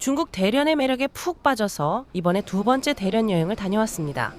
중국 대련의 매력에 푹 빠져서 이번에 두 번째 대련 여행을 다녀왔습니다.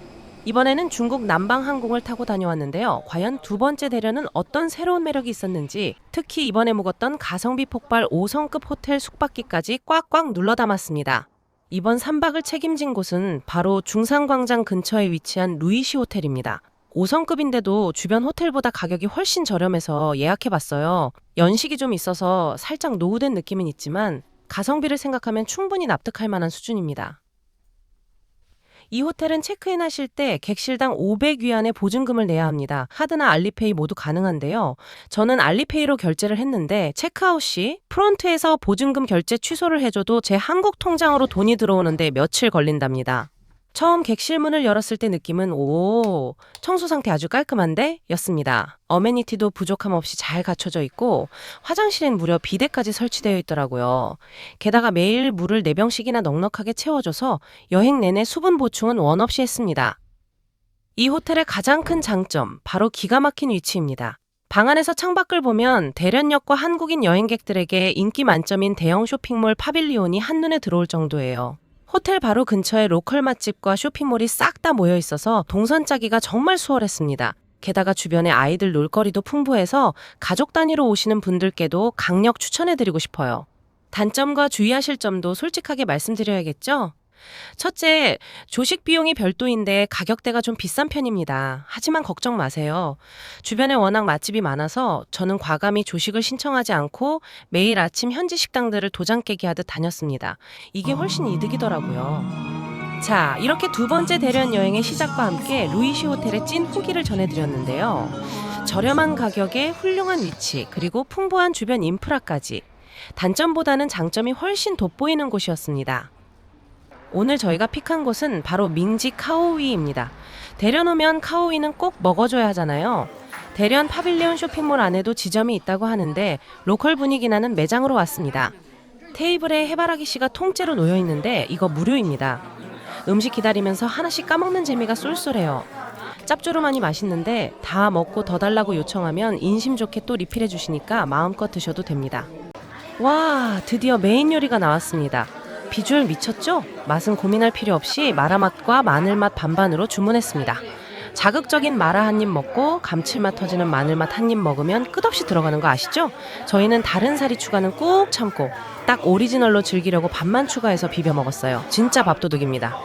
이번에는 중국 남방항공을 타고 다녀왔는데요. 과연 두 번째 대련은 어떤 새로운 매력이 있었는지, 특히 이번에 묵었던 가성비 폭발 5성급 호텔 숙박기까지 꽉꽉 눌러 담았습니다. 이번 3박을 책임진 곳은 바로 중산광장 근처에 위치한 루이시 호텔입니다. 5성급인데도 주변 호텔보다 가격이 훨씬 저렴해서 예약해봤어요. 연식이 좀 있어서 살짝 노후된 느낌은 있지만 가성비를 생각하면 충분히 납득할 만한 수준입니다. 이 호텔은 체크인 하실 때 객실당 500위안의 보증금을 내야 합니다. 하드나 알리페이 모두 가능한데요. 저는 알리페이로 결제를 했는데 체크아웃 시 프론트에서 보증금 결제 취소를 해줘도 제 한국 통장으로 돈이 들어오는데 며칠 걸린답니다. 처음 객실 문을 열었을 때 느낌은 오, 청소 상태 아주 깔끔한데? 였습니다. 어메니티도 부족함 없이 잘 갖춰져 있고 화장실엔 무려 비데까지 설치되어 있더라고요. 게다가 매일 물을 4병씩이나 넉넉하게 채워줘서 여행 내내 수분 보충은 원 없이 했습니다. 이 호텔의 가장 큰 장점, 바로 기가 막힌 위치입니다. 방 안에서 창밖을 보면 대련역과 한국인 여행객들에게 인기 만점인 대형 쇼핑몰 파빌리온이 한눈에 들어올 정도예요. 호텔 바로 근처에 로컬 맛집과 쇼핑몰이 싹 다 모여 있어서 동선 짜기가 정말 수월했습니다. 게다가 주변에 아이들 놀거리도 풍부해서 가족 단위로 오시는 분들께도 강력 추천해드리고 싶어요. 단점과 주의하실 점도 솔직하게 말씀드려야겠죠? 첫째, 조식 비용이 별도인데 가격대가 좀 비싼 편입니다. 하지만 걱정 마세요. 주변에 워낙 맛집이 많아서 저는 과감히 조식을 신청하지 않고 매일 아침 현지 식당들을 도장 깨기 하듯 다녔습니다. 이게 훨씬 이득이더라고요. 자, 이렇게 두 번째 대련 여행의 시작과 함께 루이시 호텔의 찐 후기를 전해드렸는데요. 저렴한 가격에 훌륭한 위치, 그리고 풍부한 주변 인프라까지. 단점보다는 장점이 훨씬 돋보이는 곳이었습니다. 오늘 저희가 픽한 곳은 바로 밍지 카오위입니다. 대련 오면 카오위는 꼭 먹어줘야 하잖아요. 대련 파빌리온 쇼핑몰 안에도 지점이 있다고 하는데 로컬 분위기 나는 매장으로 왔습니다. 테이블에 해바라기 씨가 통째로 놓여 있는데 이거 무료입니다. 음식 기다리면서 하나씩 까먹는 재미가 쏠쏠해요. 짭조름하니 맛있는데 다 먹고 더 달라고 요청하면 인심 좋게 또 리필해 주시니까 마음껏 드셔도 됩니다. 와, 드디어 메인 요리가 나왔습니다. 비주얼 미쳤죠? 맛은 고민할 필요 없이 마라맛과 마늘맛 반반으로 주문했습니다. 자극적인 마라 한 입 먹고 감칠맛 터지는 마늘맛 한 입 먹으면 끝없이 들어가는 거 아시죠? 저희는 다른 사리 추가는 꾹 참고 딱 오리지널로 즐기려고 밥만 추가해서 비벼 먹었어요. 진짜 밥도둑입니다.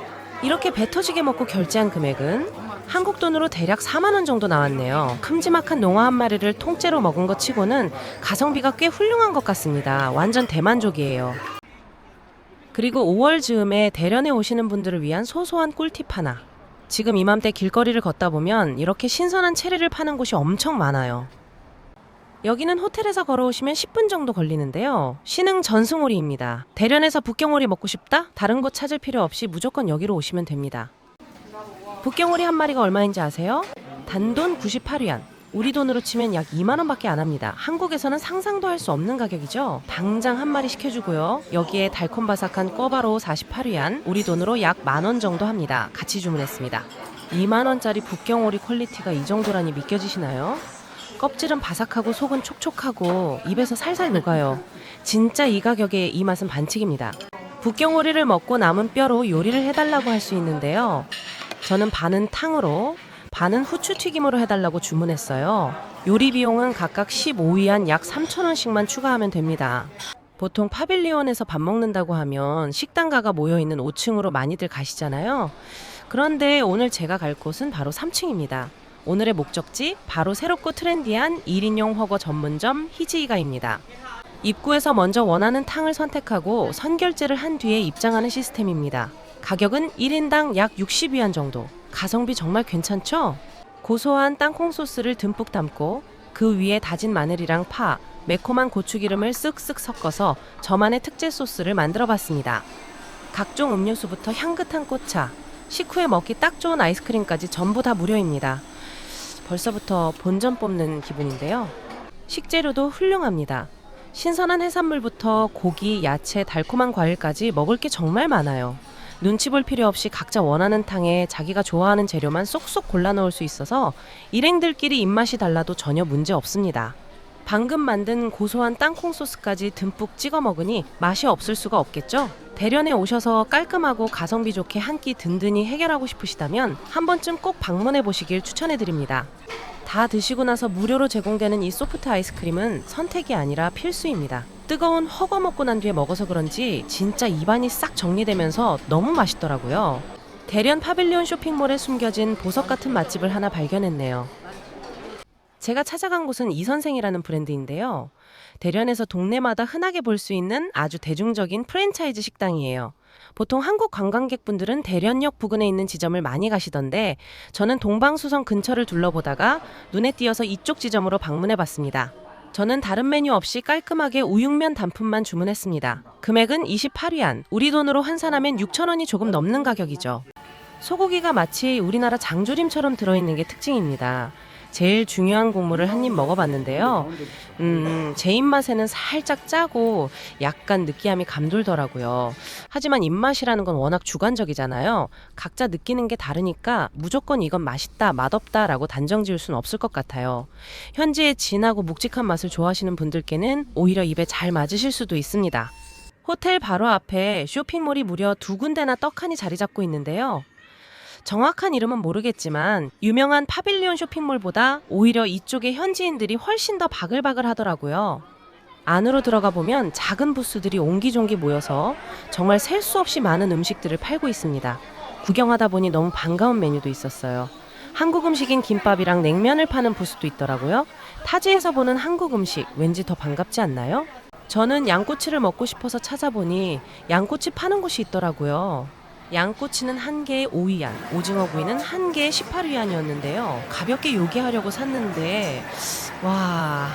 이렇게 배 터지게 먹고 결제한 금액은 한국 돈으로 대략 4만 원 정도 나왔네요. 큼지막한 농어 한 마리를 통째로 먹은 것 치고는 가성비가 꽤 훌륭한 것 같습니다. 완전 대만족이에요. 그리고 5월 즈음에 대련에 오시는 분들을 위한 소소한 꿀팁 하나. 지금 이맘때 길거리를 걷다 보면 이렇게 신선한 체리를 파는 곳이 엄청 많아요. 여기는 호텔에서 걸어오시면 10분 정도 걸리는데요. 신흥 전승오리입니다. 대련에서 북경오리 먹고 싶다? 다른 곳 찾을 필요 없이 무조건 여기로 오시면 됩니다. 북경오리 한 마리가 얼마인지 아세요? 단돈 98위안. 우리 돈으로 치면 약 2만 원밖에 안 합니다. 한국에서는 상상도 할 수 없는 가격이죠. 당장 한 마리 시켜주고요. 여기에 달콤바삭한 꿔바로우 48위안, 우리 돈으로 약 10,000원 정도 합니다. 같이 주문했습니다. 2만 원짜리 북경오리 퀄리티가 이 정도라니 믿겨지시나요? 껍질은 바삭하고 속은 촉촉하고 입에서 살살 녹아요. 진짜 이 가격에 이 맛은 반칙입니다. 북경오리를 먹고 남은 뼈로 요리를 해달라고 할 수 있는데요. 저는 반은 탕으로 반은 후추 튀김으로 해달라고 주문했어요. 요리 비용은 각각 15위안 약 3,000원씩만 추가하면 됩니다. 보통 파빌리온에서 밥 먹는다고 하면 식당가가 모여있는 5층으로 많이들 가시잖아요. 그런데 오늘 제가 갈 곳은 바로 3층입니다. 오늘의 목적지 바로 새롭고 트렌디한 1인용 허거 전문점 히지이가입니다. 입구에서 먼저 원하는 탕을 선택하고 선결제를 한 뒤에 입장하는 시스템입니다. 가격은 1인당 약 60위안 정도. 가성비 정말 괜찮죠? 고소한 땅콩 소스를 듬뿍 담고 그 위에 다진 마늘이랑 파, 매콤한 고추기름을 쓱쓱 섞어서 저만의 특제 소스를 만들어 봤습니다. 각종 음료수부터 향긋한 꽃차, 식후에 먹기 딱 좋은 아이스크림까지 전부 다 무료입니다. 벌써부터 본전 뽑는 기분인데요. 식재료도 훌륭합니다. 신선한 해산물부터 고기, 야채, 달콤한 과일까지 먹을 게 정말 많아요. 눈치 볼 필요 없이 각자 원하는 탕에 자기가 좋아하는 재료만 쏙쏙 골라 넣을 수 있어서 일행들끼리 입맛이 달라도 전혀 문제 없습니다. 방금 만든 고소한 땅콩 소스까지 듬뿍 찍어 먹으니 맛이 없을 수가 없겠죠? 대련에 오셔서 깔끔하고 가성비 좋게 한 끼 든든히 해결하고 싶으시다면 한 번쯤 꼭 방문해 보시길 추천해 드립니다. 다 드시고 나서 무료로 제공되는 이 소프트 아이스크림은 선택이 아니라 필수입니다. 뜨거운 허거 먹고 난 뒤에 먹어서 그런지 진짜 입안이 싹 정리되면서 너무 맛있더라고요. 대련 파빌리온 쇼핑몰에 숨겨진 보석 같은 맛집을 하나 발견했네요. 제가 찾아간 곳은 이선생이라는 브랜드인데요. 대련에서 동네마다 흔하게 볼 수 있는 아주 대중적인 프랜차이즈 식당이에요. 보통 한국 관광객분들은 대련역 부근에 있는 지점을 많이 가시던데 저는 동방수성 근처를 둘러보다가 눈에 띄어서 이쪽 지점으로 방문해 봤습니다. 저는 다른 메뉴 없이 깔끔하게 우육면 단품만 주문했습니다. 금액은 28위안, 우리 돈으로 환산하면 6,000원이 조금 넘는 가격이죠. 소고기가 마치 우리나라 장조림처럼 들어있는 게 특징입니다. 제일 중요한 국물을 한 입 먹어봤는데요. 제 입맛에는 살짝 짜고 약간 느끼함이 감돌더라고요. 하지만 입맛이라는 건 워낙 주관적이잖아요. 각자 느끼는 게 다르니까 무조건 이건 맛있다, 맛없다 라고 단정 지을 수는 없을 것 같아요. 현지의 진하고 묵직한 맛을 좋아하시는 분들께는 오히려 입에 잘 맞으실 수도 있습니다. 호텔 바로 앞에 쇼핑몰이 무려 2군데나 떡하니 자리 잡고 있는데요. 정확한 이름은 모르겠지만 유명한 파빌리온 쇼핑몰보다 오히려 이쪽의 현지인들이 훨씬 더 바글바글 하더라고요. 안으로 들어가 보면 작은 부스들이 옹기종기 모여서 정말 셀 수 없이 많은 음식들을 팔고 있습니다. 구경하다 보니 너무 반가운 메뉴도 있었어요. 한국 음식인 김밥이랑 냉면을 파는 부스도 있더라고요. 타지에서 보는 한국 음식 왠지 더 반갑지 않나요? 저는 양꼬치를 먹고 싶어서 찾아보니 양꼬치 파는 곳이 있더라고요. 양꼬치는 한 개에 5위안, 오징어 구이는 한 개에 18위안이었는데요. 가볍게 요기하려고 샀는데 와,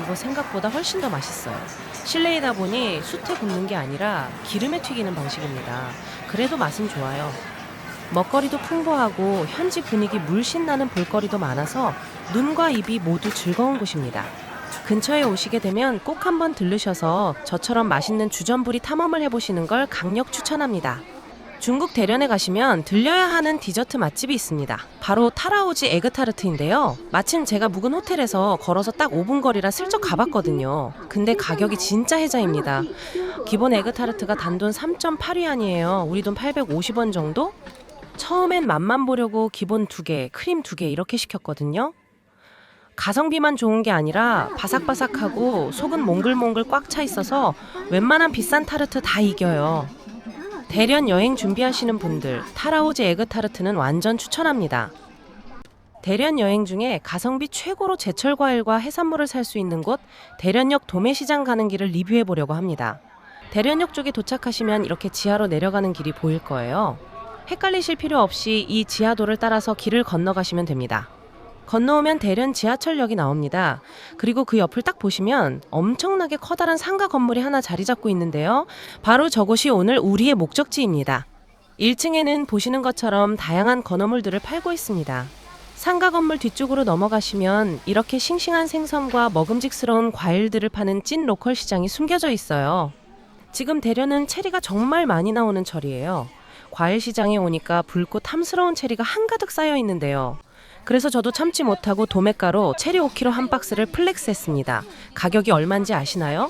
이거 생각보다 훨씬 더 맛있어요. 실내이다 보니 숯에 굽는 게 아니라 기름에 튀기는 방식입니다. 그래도 맛은 좋아요. 먹거리도 풍부하고 현지 분위기 물씬 나는 볼거리도 많아서 눈과 입이 모두 즐거운 곳입니다. 근처에 오시게 되면 꼭 한번 들르셔서 저처럼 맛있는 주전부리 탐험을 해보시는 걸 강력 추천합니다. 중국 대련에 가시면 들려야 하는 디저트 맛집이 있습니다. 바로 타라오지 에그타르트인데요. 마침 제가 묵은 호텔에서 걸어서 딱 5분 거리라 슬쩍 가봤거든요. 근데 가격이 진짜 혜자입니다. 기본 에그타르트가 단돈 3.8위안이에요. 우리 돈 850원 정도? 처음엔 맛만 보려고 기본 2개, 크림 2개 이렇게 시켰거든요. 가성비만 좋은 게 아니라 바삭바삭하고 속은 몽글몽글 꽉 차 있어서 웬만한 비싼 타르트 다 이겨요. 대련 여행 준비하시는 분들, 타라오지 에그타르트는 완전 추천합니다. 대련 여행 중에 가성비 최고로 제철 과일과 해산물을 살 수 있는 곳 대련역 도매시장 가는 길을 리뷰해 보려고 합니다. 대련역 쪽에 도착하시면 이렇게 지하로 내려가는 길이 보일 거예요. 헷갈리실 필요 없이 이 지하도를 따라서 길을 건너가시면 됩니다. 건너오면 대련 지하철역이 나옵니다. 그리고 그 옆을 딱 보시면 엄청나게 커다란 상가 건물이 하나 자리 잡고 있는데요. 바로 저곳이 오늘 우리의 목적지입니다. 1층에는 보시는 것처럼 다양한 건어물들을 팔고 있습니다. 상가 건물 뒤쪽으로 넘어가시면 이렇게 싱싱한 생선과 먹음직스러운 과일들을 파는 찐 로컬 시장이 숨겨져 있어요. 지금 대련은 체리가 정말 많이 나오는 철이에요. 과일 시장에 오니까 붉고 탐스러운 체리가 한가득 쌓여 있는데요. 그래서 저도 참지 못하고 도매가로 체리 5kg 한 박스를 플렉스했습니다. 가격이 얼마인지 아시나요?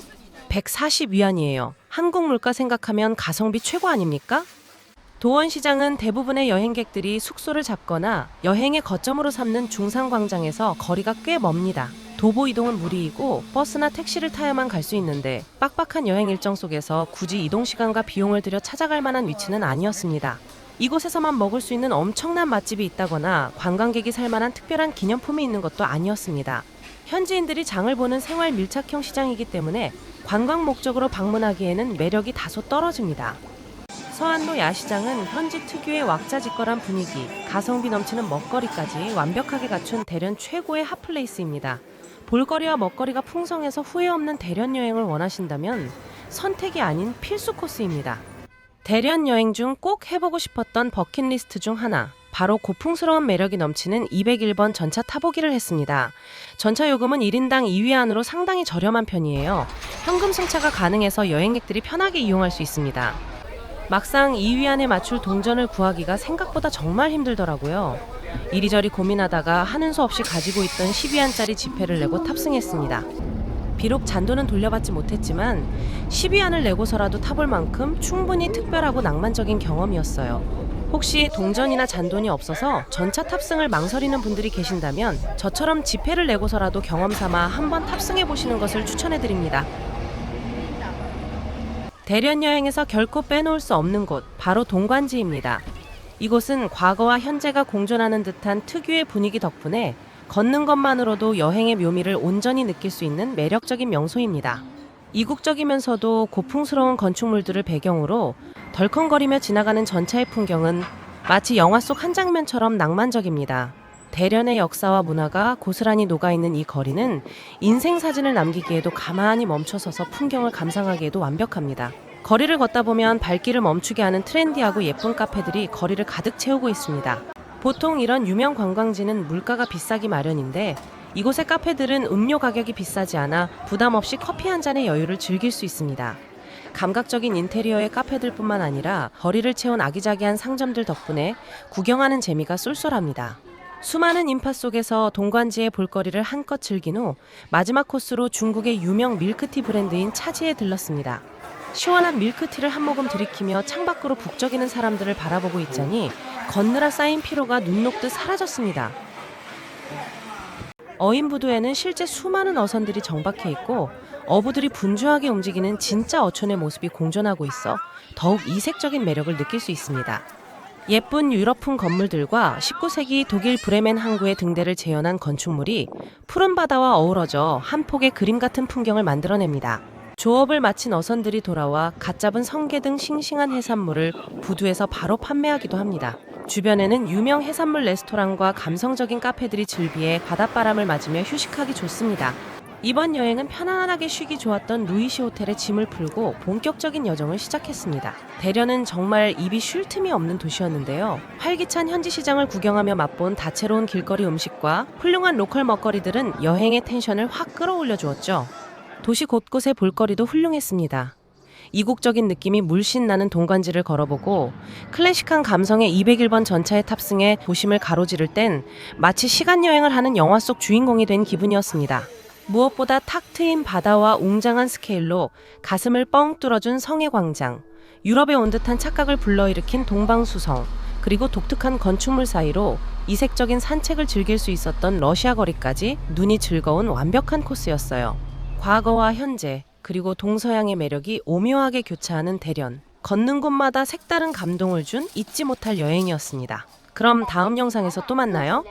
140위안이에요. 한국 물가 생각하면 가성비 최고 아닙니까? 도원시장은 대부분의 여행객들이 숙소를 잡거나 여행의 거점으로 삼는 중상광장에서 거리가 꽤 멉니다. 도보 이동은 무리이고 버스나 택시를 타야만 갈 수 있는데 빡빡한 여행 일정 속에서 굳이 이동 시간과 비용을 들여 찾아갈 만한 위치는 아니었습니다. 이곳에서만 먹을 수 있는 엄청난 맛집이 있다거나 관광객이 살 만한 특별한 기념품이 있는 것도 아니었습니다. 현지인들이 장을 보는 생활 밀착형 시장이기 때문에 관광 목적으로 방문하기에는 매력이 다소 떨어집니다. 서안로 야시장은 현지 특유의 왁자지껄한 분위기, 가성비 넘치는 먹거리까지 완벽하게 갖춘 대련 최고의 핫플레이스입니다. 볼거리와 먹거리가 풍성해서 후회 없는 대련 여행을 원하신다면 선택이 아닌 필수 코스입니다. 대련 여행 중 꼭 해보고 싶었던 버킷리스트 중 하나, 바로 고풍스러운 매력이 넘치는 201번 전차 타보기를 했습니다. 전차 요금은 1인당 2위안으로 상당히 저렴한 편이에요. 현금 승차가 가능해서 여행객들이 편하게 이용할 수 있습니다. 막상 2위안에 맞출 동전을 구하기가 생각보다 정말 힘들더라고요. 이리저리 고민하다가 하는 수 없이 가지고 있던 10위안짜리 지폐를 내고 탑승했습니다. 비록 잔돈은 돌려받지 못했지만 10위안을 내고서라도 타볼 만큼 충분히 특별하고 낭만적인 경험이었어요. 혹시 동전이나 잔돈이 없어서 전차 탑승을 망설이는 분들이 계신다면 저처럼 지폐를 내고서라도 경험 삼아 한번 탑승해 보시는 것을 추천해 드립니다. 대련 여행에서 결코 빼놓을 수 없는 곳, 바로 동관지입니다. 이곳은 과거와 현재가 공존하는 듯한 특유의 분위기 덕분에 걷는 것만으로도 여행의 묘미를 온전히 느낄 수 있는 매력적인 명소입니다. 이국적이면서도 고풍스러운 건축물들을 배경으로 덜컹거리며 지나가는 전차의 풍경은 마치 영화 속 한 장면처럼 낭만적입니다. 대련의 역사와 문화가 고스란히 녹아있는 이 거리는 인생 사진을 남기기에도 가만히 멈춰서서 풍경을 감상하기에도 완벽합니다. 거리를 걷다 보면 발길을 멈추게 하는 트렌디하고 예쁜 카페들이 거리를 가득 채우고 있습니다. 보통 이런 유명 관광지는 물가가 비싸기 마련인데 이곳의 카페들은 음료 가격이 비싸지 않아 부담 없이 커피 한 잔의 여유를 즐길 수 있습니다. 감각적인 인테리어의 카페들뿐만 아니라 거리를 채운 아기자기한 상점들 덕분에 구경하는 재미가 쏠쏠합니다. 수많은 인파 속에서 동관지의 볼거리를 한껏 즐긴 후 마지막 코스로 중국의 유명 밀크티 브랜드인 차지에 들렀습니다. 시원한 밀크티를 한 모금 들이키며 창밖으로 북적이는 사람들을 바라보고 있자니 걷느라 쌓인 피로가 눈 녹듯 사라졌습니다. 어인부두에는 실제 수많은 어선들이 정박해 있고 어부들이 분주하게 움직이는 진짜 어촌의 모습이 공존하고 있어 더욱 이색적인 매력을 느낄 수 있습니다. 예쁜 유럽풍 건물들과 19세기 독일 브레멘 항구의 등대를 재현한 건축물이 푸른 바다와 어우러져 한 폭의 그림 같은 풍경을 만들어냅니다. 조업을 마친 어선들이 돌아와 갓 잡은 성게 등 싱싱한 해산물을 부두에서 바로 판매하기도 합니다. 주변에는 유명 해산물 레스토랑과 감성적인 카페들이 즐비해 바닷바람을 맞으며 휴식하기 좋습니다. 이번 여행은 편안하게 쉬기 좋았던 루이시 호텔에 짐을 풀고 본격적인 여정을 시작했습니다. 대련은 정말 입이 쉴 틈이 없는 도시였는데요. 활기찬 현지 시장을 구경하며 맛본 다채로운 길거리 음식과 훌륭한 로컬 먹거리들은 여행의 텐션을 확 끌어올려 주었죠. 도시 곳곳의 볼거리도 훌륭했습니다. 이국적인 느낌이 물씬 나는 동관지를 걸어보고 클래식한 감성의 201번 전차에 탑승해 도심을 가로지를 땐 마치 시간여행을 하는 영화 속 주인공이 된 기분이었습니다. 무엇보다 탁 트인 바다와 웅장한 스케일로 가슴을 뻥 뚫어준 성해광장, 유럽에 온 듯한 착각을 불러일으킨 동방수성, 그리고 독특한 건축물 사이로 이색적인 산책을 즐길 수 있었던 러시아 거리까지 눈이 즐거운 완벽한 코스였어요. 과거와 현재, 그리고 동서양의 매력이 오묘하게 교차하는 대련. 걷는 곳마다 색다른 감동을 준 잊지 못할 여행이었습니다. 그럼 다음 영상에서 또 만나요.